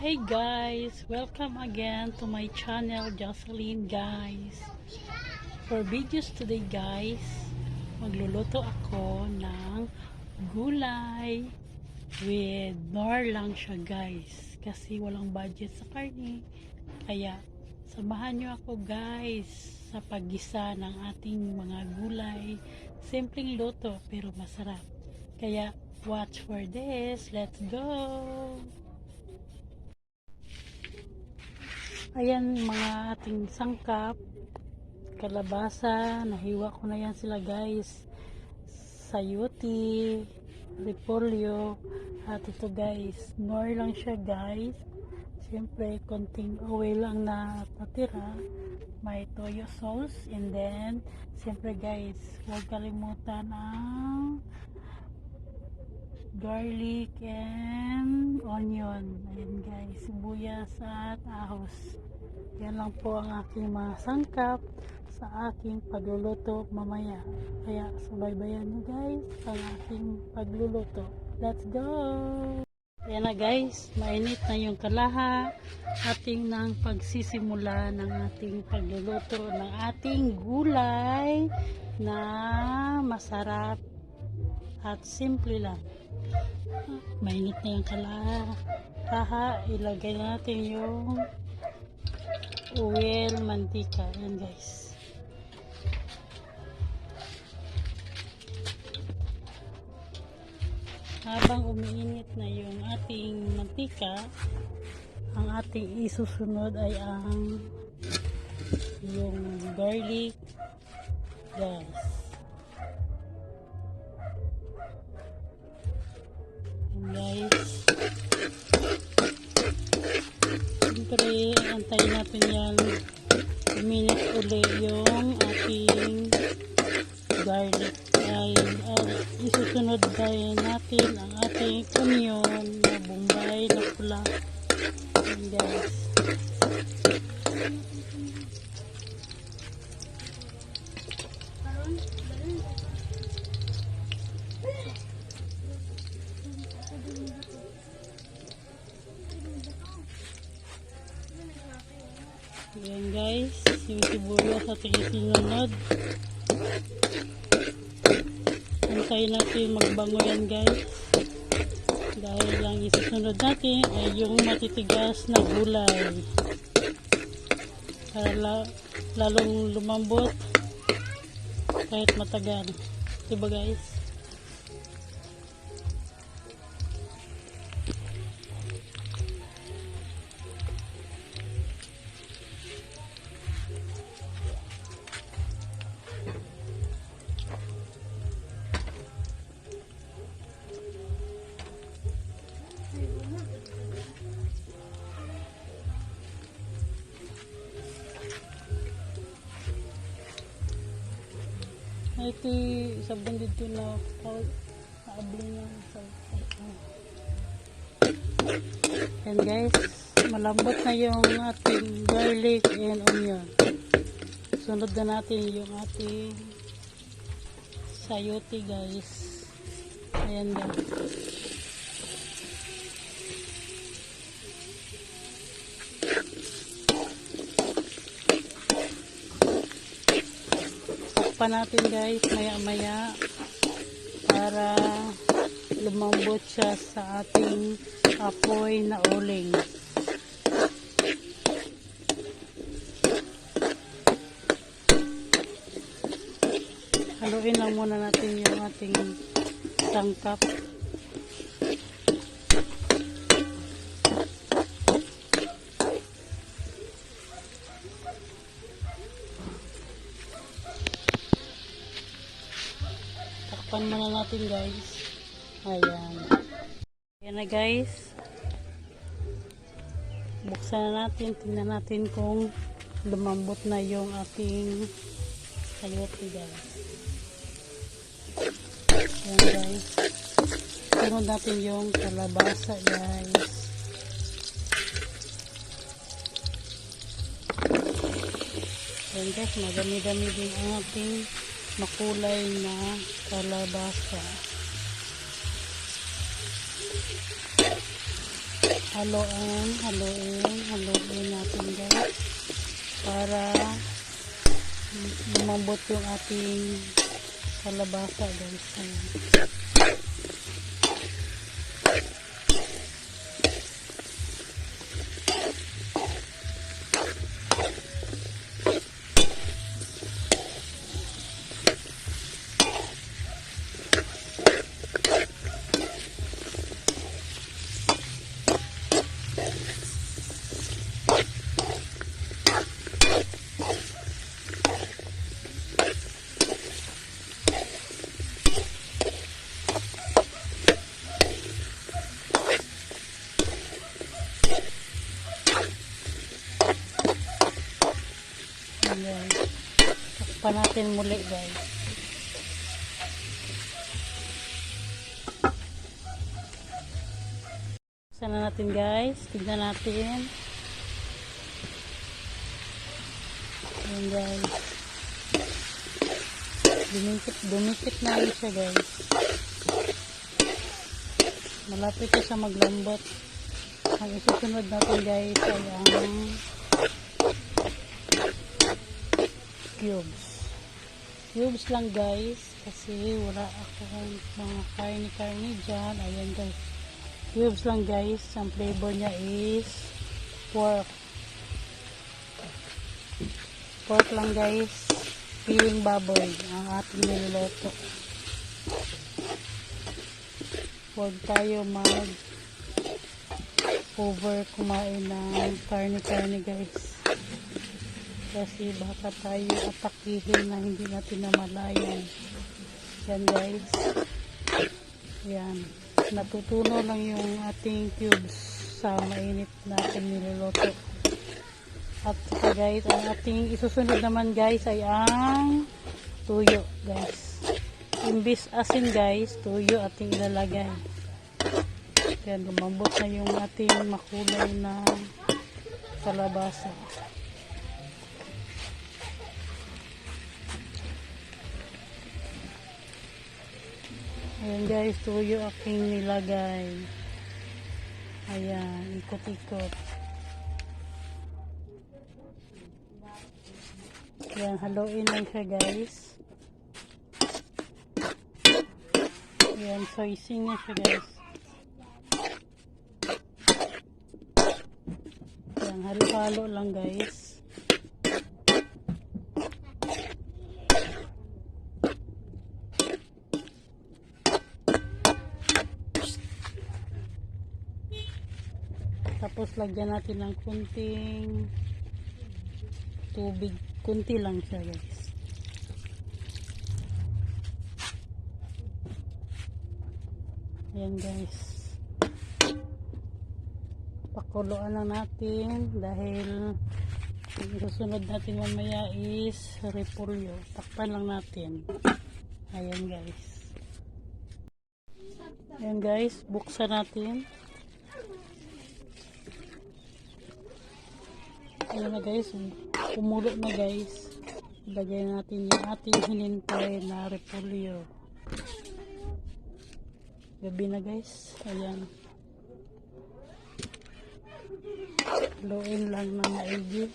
Hey guys, welcome again to my channel, Jocelyn guys. For videos today guys, magluluto ako ng gulay with nor lang siya guys. Kasi walang budget sa karne. Kaya samahan nyo ako guys sa paggisa ng ating mga gulay. Simpleng luto pero masarap. Kaya watch for this. Let's go! Ayan mga ating sangkap, kalabasa, nahiwa ko na yan sila guys, sayuti, repolyo, at ito guys, nor lang siya guys, siyempre konting oil lang na natira, may toyo sauce, and then, siyempre guys, huwag kalimutan ang garlic and onion. Ayan guys, sibuyas at ahos. Yan lang po ang aking mga sangkap sa aking pagluluto mamaya. Kaya subaybayan nyo guys ang aking pagluluto. Let's go! Ayan na guys, mainit na yung kalaha. Ating nang pagsisimula ng ating pagluluto ng ating gulay na masarap at simple lang. Mainit na yung kalaha, ilagay natin yung oil, mantika. Yan guys. Habang umiinit na yung ating mantika, ang ating isusunod ay yung garlic guys. Guys, siyempre antayin natin yan minute uli yung ating garlic ay isusunod din natin ang ating onion na bombay na pula. And guys, ayan guys, yung sibuyas at isinunod. Antayin natin magbango yan guys. Dahil lang isusunod natin ay yung matitigas na gulay. Para lalong lumambot kahit matagal. Diba guys? Ito sabon dito na naabli niya sa yan guys, malambot na yung ating garlic and onion. Sunod na natin yung ating sayote guys. Ayan guys, pa natin guys maya maya para lumambot siya sa ating apoy na uling. Haluin lang muna natin yung ating sangkap. Takpan muna natin guys. Ayan. Ayan na guys. Buksan na natin. Tingnan natin kung lumambot na yung ating sayote guys. Ayan guys. Sunod natin yung kalabasa guys. Ayan guys. Madami-dami din ang ating makulay na kalabasa. haluin natin guys para lumambot yung ating kalabasa guys. Ayan. Ayan. Takpan natin muli guys. Sana natin guys. Tignan natin. Ayan guys. Dumikit na rin siya guys. Malapit na siya maglambot. Ang isusunod natin guys ay ang cubes lang guys kasi wala akong mga karne dyan. Ayan guys, cubes lang guys. Ang flavor niya is pork lang guys, piling baboy ang ating niluluto. Huwag tayo over kumain ng karne guys kasi baka tayo atakihin na hindi natin namalayan. Yan guys. Yan. Natutuno lang yung ating cubes sa mainit natin niluluto. At saka guys, ang ating isusunod naman guys ay ang tuyo guys. Imbis asin guys, tuyo ating ilalagay. Yan, lumambot na yung ating makulay na kalabasa. Ayan guys, tuyo aking nilagay. Ayan, ikot-ikot. Ayan, haluin lang siya guys. Ayan, soising niya siya guys. Ayan, halo-halo lang guys. Tapos lagyan natin ng kunting tubig, kunti lang siya guys. Ayan guys, pakuluan lang natin dahil yung susunod natin mamaya is repolyo. Takpan lang natin. Ayan guys. Ayan guys, buksan natin. Ayan na guys, kumulo na guys. Lagay natin yung ating hinintay na repolyo. Gabi na guys. Ayan. Haluin lang na maigi.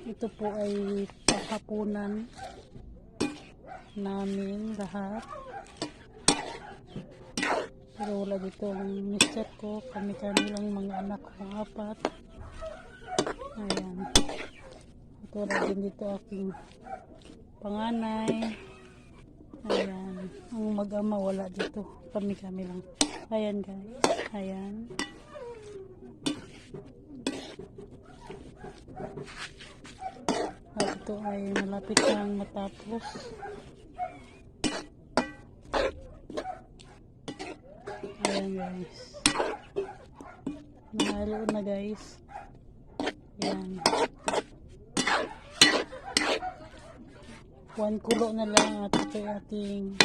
Ito po ay paghapunan namin lahat. Pero wala dito ang mister ko, kami lang mga anak ko, 4. Ayan. Ito rin dito aking panganay. Ayan. Ang mag-ama wala dito, kami lang. Ayan guys. Ayan. At ito ay malapit nang matapos. Ayan guys, nahalo na guys. Ayan, 1 kulo na lang at ito ay ating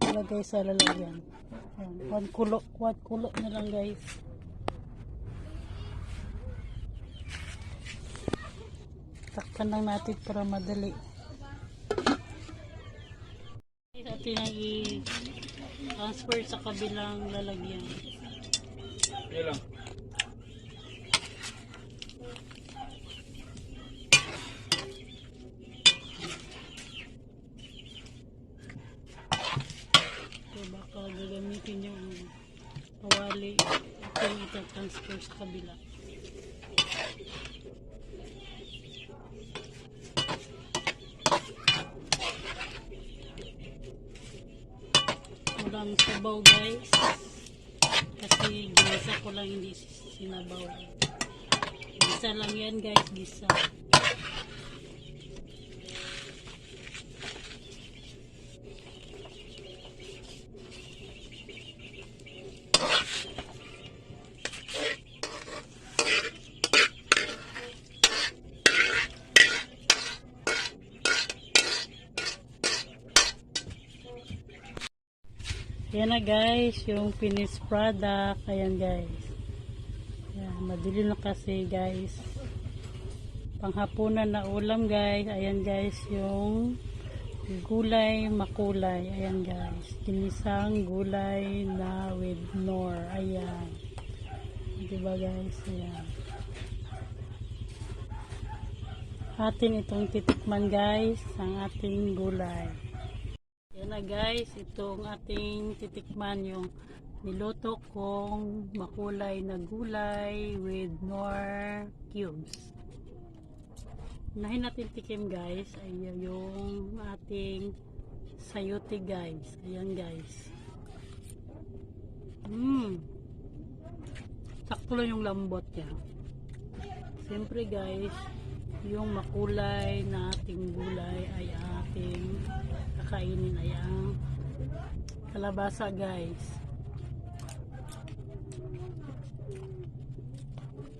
ilagay sa lalagyan. Ayan, 1 kulo na lang guys. Takpan lang natin para madali. natin ang i-transfer sa kabilang lalagyan. Yan lang. So baka gagamitin yung kawali at yung ita-transfer sa kabila. Walang sabaw guys kasi gisa ko lang, hindi sinabaw. Gisa lang yan guys, gisa. Yan na guys, yung finished product. Ayan guys. Ayan, madilim na kasi guys. Panghapunan na ulam guys. Ayan guys, yung gulay makulay. Ayan guys. Ginisang gulay na with nor. Ayan. Diba guys? Ayan. Atin itong titikman guys, ang ating gulay. Yan na guys, itong ating titikman yung niluto kong makulay na gulay with nor cubes. Unahin natin tikim guys, ay yung ating sayote guys. Ayan guys. Sakto lang yung lambot niya. Siyempre guys, yung makulay na ating gulay ay ating kakainin ay ang kalabasa guys.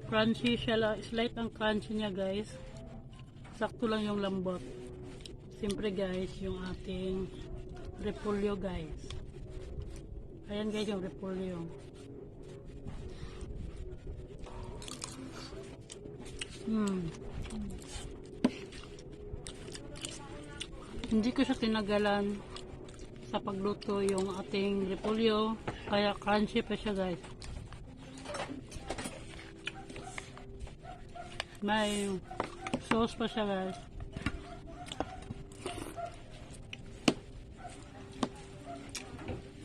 Crunchy siya, slight ang crunchy niya guys. Sakto lang yung lambot. Siyempre guys, yung ating repolyo guys. Ayan guys yung repolyo. Hindi ko siya tinagalan sa pagluto yung ating repolyo, kaya crunchy pa siya guys. May sauce pa siya guys.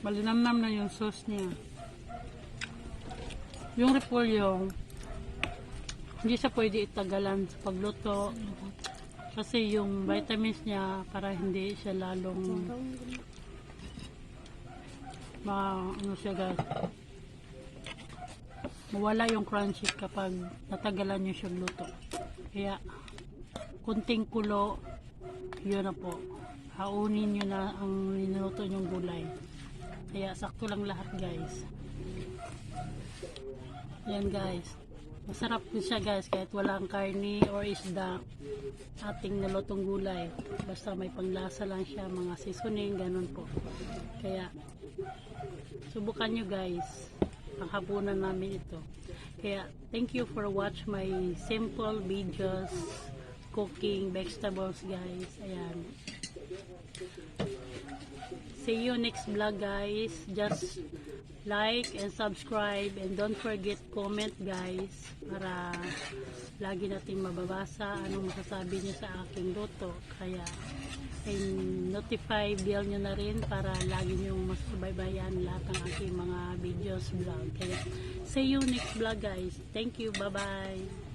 Malinamnam na yung sauce niya. Yung repolyo, hindi siya pwede itagalan sa pagluto. Kasi yung vitamins niya para hindi siya lalong ano siya guys, mawala yung crunchy kapag natagalan nyo siyang luto. Kaya kunting kulo, yun na po, haunin nyo na ang niluto nyong gulay. Kaya sakto lang lahat guys. Yan guys, masarap din siya guys kahit walang karni or isda ating nalutong gulay. Basta may panglasa lang siya, mga seasoning, ganun po. Kaya subukan nyo guys, panghapunan namin ito. Kaya thank you for watch my simple videos cooking vegetables guys. Ayan. See you next vlog guys. Just like and subscribe and don't forget comment guys para lagi nating mababasa anong masasabi niyo sa aking luto. Kaya notify bell nyo na rin para lagi nyo masubaybayan lahat ng aking mga videos vlog. Kaya see you next vlog guys. Thank you. Bye bye.